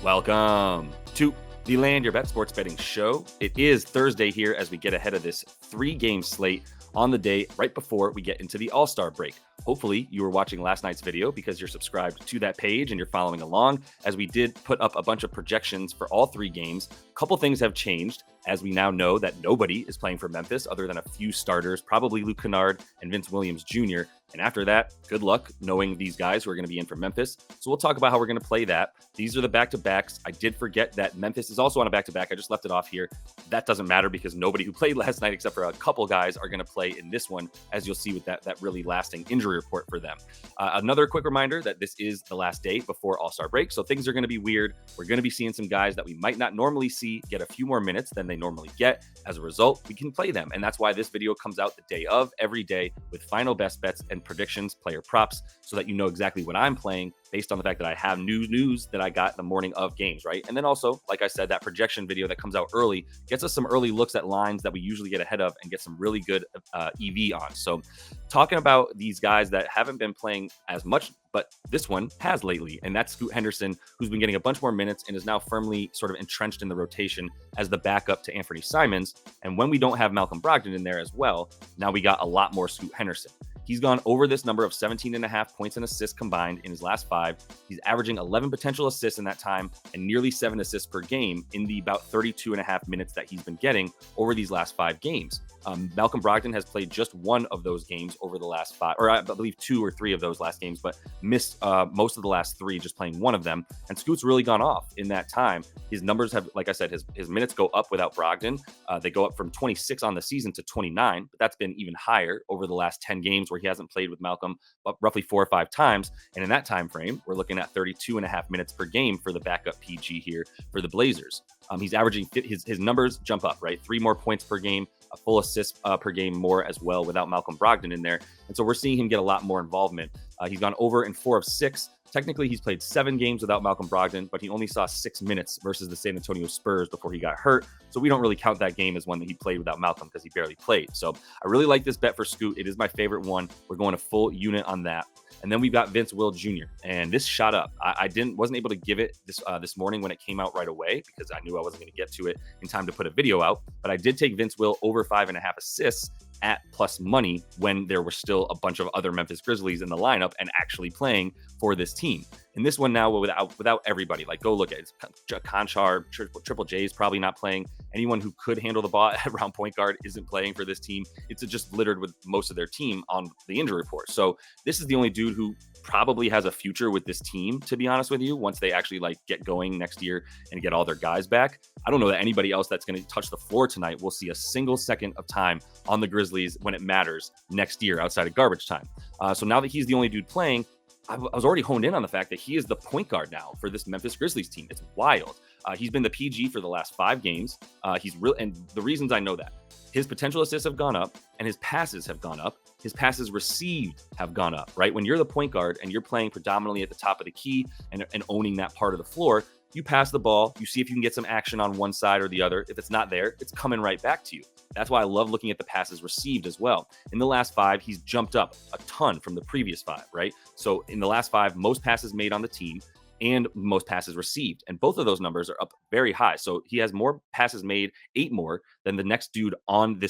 Welcome to the Land Your Bet Sports Betting Show. It is Thursday here as we get ahead of this 3-game slate on the day right before we get into the All-Star break. Hopefully you were watching last night's video because you're subscribed to that page and you're following along, as we did put up a bunch of projections for all 3 games. A couple things have changed, as we now know that nobody is playing for Memphis other than a few starters, probably Luke Kennard and Vince Williams Jr. And after that, good luck knowing these guys who are going to be in for Memphis. So we'll talk about how we're going to play that. These are the back-to-backs. I did forget that Memphis is also on a back-to-back. I just left it off here. That doesn't matter because nobody who played last night, except for a couple guys, are going to play in this one, as you'll see with that really lasting injury report for them. Another quick reminder that this is the last day before All-Star break, so things are going to be weird. We're going to be seeing some guys that we might not normally see get a few more minutes than they normally get. As a result, we can play them, and that's why this video comes out the day of every day with final best bets and predictions, player props, so that you know exactly what I'm playing based on the fact that I have new news that I got the morning of games, right? And then also, like I said, that projection video that comes out early gets us some early looks at lines that we usually get ahead of and get some really good EV on. So talking about these guys that haven't been playing as much, but this one has lately, and that's Scoot Henderson, who's been getting a bunch more minutes and is now firmly sort of entrenched in the rotation as the backup to Anthony Simons. And when we don't have Malcolm Brogdon in there as well, now we got a lot more Scoot Henderson. He's gone over this number of 17.5 points and assists combined in his last 5. He's averaging 11 potential assists in that time and nearly 7 assists per game in the about 32.5 minutes that he's been getting over these last 5 games. Malcolm Brogdon has played just one of those games over the last 5, or I believe 2 or 3 of those last games, but missed most of the last 3, just playing one of them. And Scoot's really gone off in that time. His numbers have, like I said, his minutes go up without Brogdon. They go up from 26 on the season to 29, but that's been even higher over the last 10 games where he hasn't played with Malcolm roughly 4 or 5 times. And in that time frame, we're looking at 32.5 minutes per game for the backup PG here for the Blazers. He's averaging his numbers jump up, right? 3 more points per game, a full assist per game more as well without Malcolm Brogdon in there. And so we're seeing him get a lot more involvement. He's gone over in 4 of 6. Technically, he's played 7 games without Malcolm Brogdon, but he only saw 6 minutes versus the San Antonio Spurs before he got hurt. So we don't really count that game as one that he played without Malcolm because he barely played. So I really like this bet for Scoot. It is my favorite one. We're going a full unit on that. And then we've got Vince Will Jr. And this shot up. I wasn't able to give it this morning when it came out right away because I knew I wasn't going to get to it in time to put a video out. But I did take Vince Will over 5.5 assists at plus money when there were still a bunch of other Memphis Grizzlies in the lineup and actually playing for this team. And this one now without everybody, like go look at it. Conchar, Triple J is probably not playing. Anyone who could handle the ball around point guard isn't playing for this team. It's just littered with most of their team on the injury report. So this is the only dude who probably has a future with this team, to be honest with you, once they actually get going next year and get all their guys back. I don't know that anybody else that's going to touch the floor tonight will see a single second of time on the Grizzlies when it matters next year outside of garbage time. So now that he's the only dude playing, I was already honed in on the fact that he is the point guard now for this Memphis Grizzlies team. It's wild. He's been the PG for the last 5 games. He's real, and the reasons I know that, his potential assists have gone up and his passes have gone up. His passes received have gone up, right? When you're the point guard and you're playing predominantly at the top of the key and owning that part of the floor, you pass the ball, you see if you can get some action on one side or the other. If it's not there, it's coming right back to you. That's why I love looking at the passes received as well. In the last 5, he's jumped up a ton from the previous 5, right? So in the last 5, most passes made on the team and most passes received. And both of those numbers are up very high. So he has more passes made, 8 more, than the next dude on the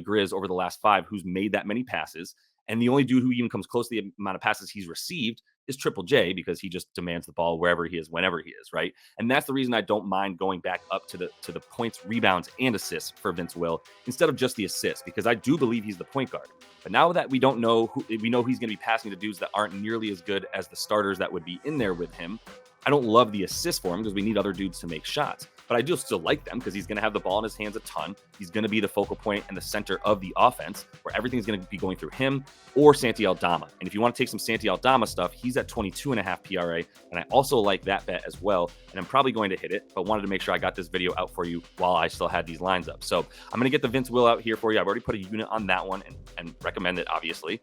Grizz over the last 5 who's made that many passes. And the only dude who even comes close to the amount of passes he's received is Triple J, because he just demands the ball wherever he is, whenever he is, right? And that's the reason I don't mind going back up to the points, rebounds, and assists for Vince Will instead of just the assists, because I do believe he's the point guard. But now that we don't know we know he's going to be passing to dudes that aren't nearly as good as the starters that would be in there with him. I don't love the assist for him because we need other dudes to make shots. But I do still like them because he's going to have the ball in his hands a ton. He's going to be the focal point and the center of the offense where everything's going to be going through him or Santi Aldama. And if you want to take some Santi Aldama stuff, he's at 22.5 PRA. And I also like that bet as well. And I'm probably going to hit it, but wanted to make sure I got this video out for you while I still had these lines up. So I'm going to get the Vince Will out here for you. I've already put a unit on that one and recommend it, obviously.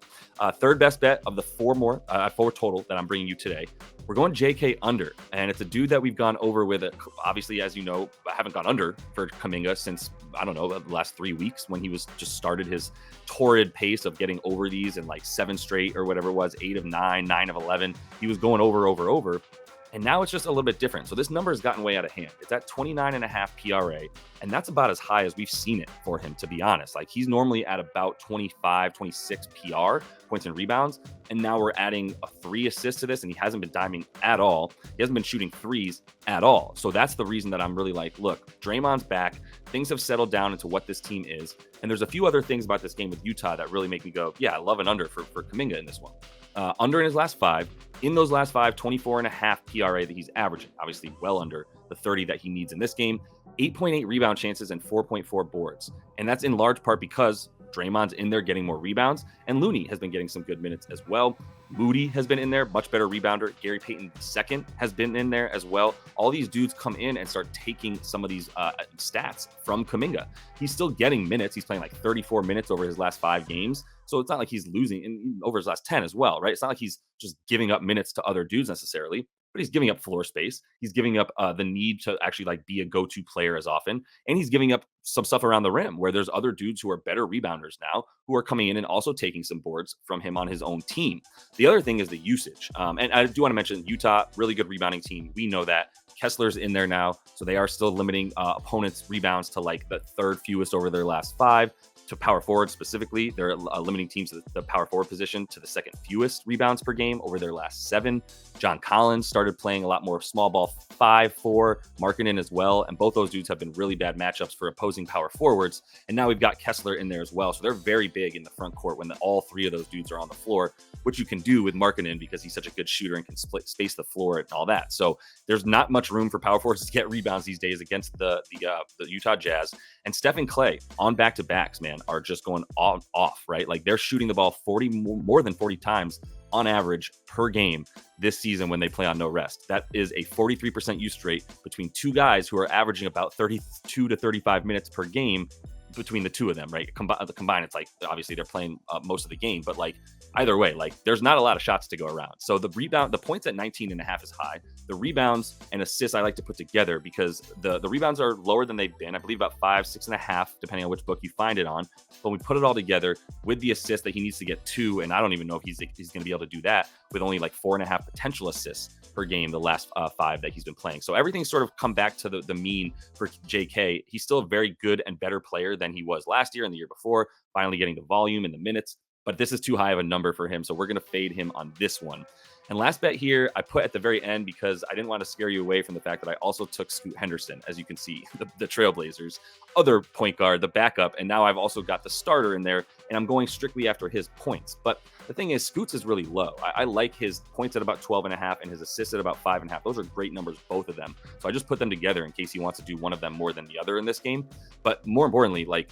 Third best bet of the 4 total that I'm bringing you today. We're going JK under, and it's a dude that we've gone over with. Obviously, as you know, I haven't gone under for Kuminga since, I don't know, the last 3 weeks when he was just started his torrid pace of getting over these in like 7 straight or whatever it was, 8 of 9, 9 of 11. He was going over. And now it's just a little bit different. So this number has gotten way out of hand. It's at 29.5 PRA, and that's about as high as we've seen it for him, to be honest. Like, he's normally at about 25, 26 PR, points and rebounds, and now we're adding a 3 assist to this, and he hasn't been diming at all. He hasn't been shooting threes at all. So that's the reason that I'm really like, look, Draymond's back. Things have settled down into what this team is. And there's a few other things about this game with Utah that really make me go, yeah, I love an under for Kuminga in this one. Under in his last 5. In those last 5, 24.5 PRA that he's averaging, obviously well under the 30 that he needs in this game, 8.8 rebound chances and 4.4 boards. And that's in large part because Draymond's in there getting more rebounds, and Looney has been getting some good minutes as well. Moody has been in there, much better rebounder. Gary Payton II has been in there as well. All these dudes come in and start taking some of these stats from Kuminga. He's still getting minutes. He's playing like 34 minutes over his last 5 games. So it's not like he's losing in over his last 10 as well, right? It's not like he's just giving up minutes to other dudes necessarily, but he's giving up floor space. He's giving up the need to actually like be a go-to player as often. And he's giving up some stuff around the rim where there's other dudes who are better rebounders now who are coming in and also taking some boards from him on his own team. The other thing is the usage. And I do want to mention Utah, really good rebounding team. We know that. Kessler's in there now. So they are still limiting opponents' rebounds to like the 3rd fewest over their last 5. To power forward specifically, they're limiting teams to the power forward position to the 2nd fewest rebounds per game over their last 7. John Collins started playing a lot more small ball 5-4, Markkanen as well. And both those dudes have been really bad matchups for opposing power forwards. And now we've got Kessler in there as well. So they're very big in the front court when all 3 of those dudes are on the floor, which you can do with Markkanen because he's such a good shooter and can space the floor and all that. So there's not much room for power forwards to get rebounds these days against the Utah Jazz. And Steph and Clay on back-to-backs, man, are just going off, right? Like they're shooting the ball more than 40 times on average per game this season when they play on no rest. That is a 43% use rate between 2 guys who are averaging about 32 to 35 minutes per game between the 2 of them, right? Combined, it's like obviously they're playing most of the game, but like either way, like there's not a lot of shots to go around. So the points at 19.5 is high. The rebounds and assists I like to put together because the rebounds are lower than they've been. I believe about 5, 6.5, depending on which book you find it on. But we put it all together with the assist that he needs to get 2, and I don't even know if he's going to be able to do that with only like 4.5 potential assists per game the last 5 that he's been playing. So everything's sort of come back to the mean for JK. He's still a very good and better player than he was last year and the year before, finally getting the volume and the minutes. But this is too high of a number for him, so we're going to fade him on this one. And last bet here, I put at the very end because I didn't want to scare you away from the fact that I also took Scoot Henderson, as you can see, the Trailblazers, other point guard, the backup, and now I've also got the starter in there, and I'm going strictly after his points. But the thing is, Scoots is really low. I like his points at about 12.5 and his assists at about 5.5. Those are great numbers, both of them. So I just put them together in case he wants to do one of them more than the other in this game. But more importantly, like,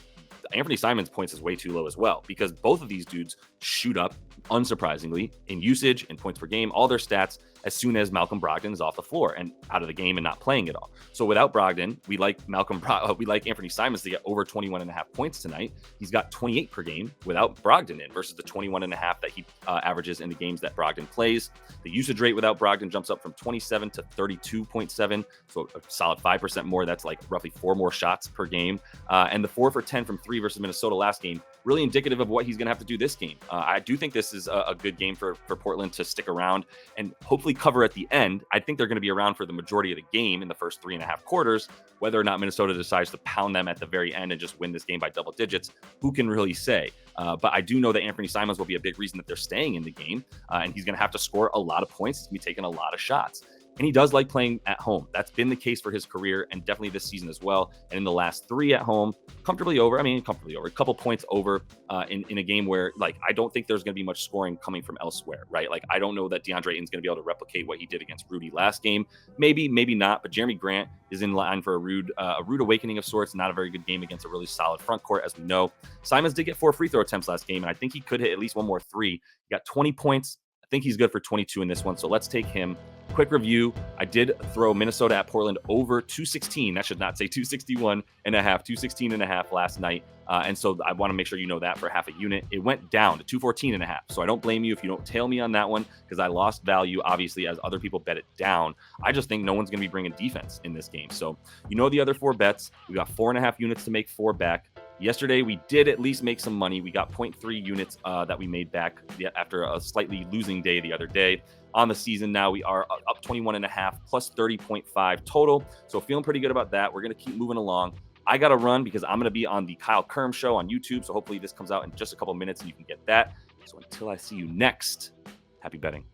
Anthony Simons' points is way too low as well because both of these dudes shoot up, unsurprisingly, in usage and points per game, all their stats as soon as Malcolm Brogdon is off the floor and out of the game and not playing at all. So without Brogdon, we like Anthony Simons to get over 21.5 points tonight. He's got 28 per game without Brogdon in versus the 21.5 that he averages in the games that Brogdon plays. The usage rate without Brogdon jumps up from 27 to 32.7, so a solid 5% more. That's like roughly 4 more shots per game. And the 4 for 10 from 3 versus Minnesota last game, really indicative of what he's going to have to do this game. I do think this is a good game for Portland to stick around and hopefully cover at the end. I think they're going to be around for the majority of the game in the first 3.5 quarters. Whether or not Minnesota decides to pound them at the very end and just win this game by double digits, who can really say? But I do know that Anthony Simons will be a big reason that they're staying in the game, and he's going to have to score a lot of points. He's going to be taking a lot of shots. And he does like playing at home. That's been the case for his career and definitely this season as well. And in the last 3 at home, comfortably over, a couple points over in a game where, like, I don't think there's going to be much scoring coming from elsewhere, right? Like, I don't know that DeAndre Ayton's going to be able to replicate what he did against Rudy last game. Maybe not, but Jeremy Grant is in line for a rude awakening of sorts. Not a very good game against a really solid front court, as we know. Simons did get 4 free throw attempts last game, and I think he could hit at least one more 3. He got 20 points. I think he's good for 22 in this one, so let's take him. Quick review. I did throw Minnesota at Portland over 216. That should not say 261.5, 216.5 last night. And so I want to make sure you know that for half a unit. It went down to 214.5. So I don't blame you if you don't tail me on that one because I lost value, obviously, as other people bet it down. I just think no one's going to be bringing defense in this game. So you know the other 4 bets. We got 4.5 units to make 4 back. Yesterday, we did at least make some money. We got 0.3 units that we made back after a slightly losing day the other day. on the season now. We are up 21.5 plus 30.5 total. So feeling pretty good about that. We're going to keep moving along. I got to run because I'm going to be on the Kyle Kerm show on YouTube. So hopefully this comes out in just a couple minutes and you can get that. So until I see you next, happy betting.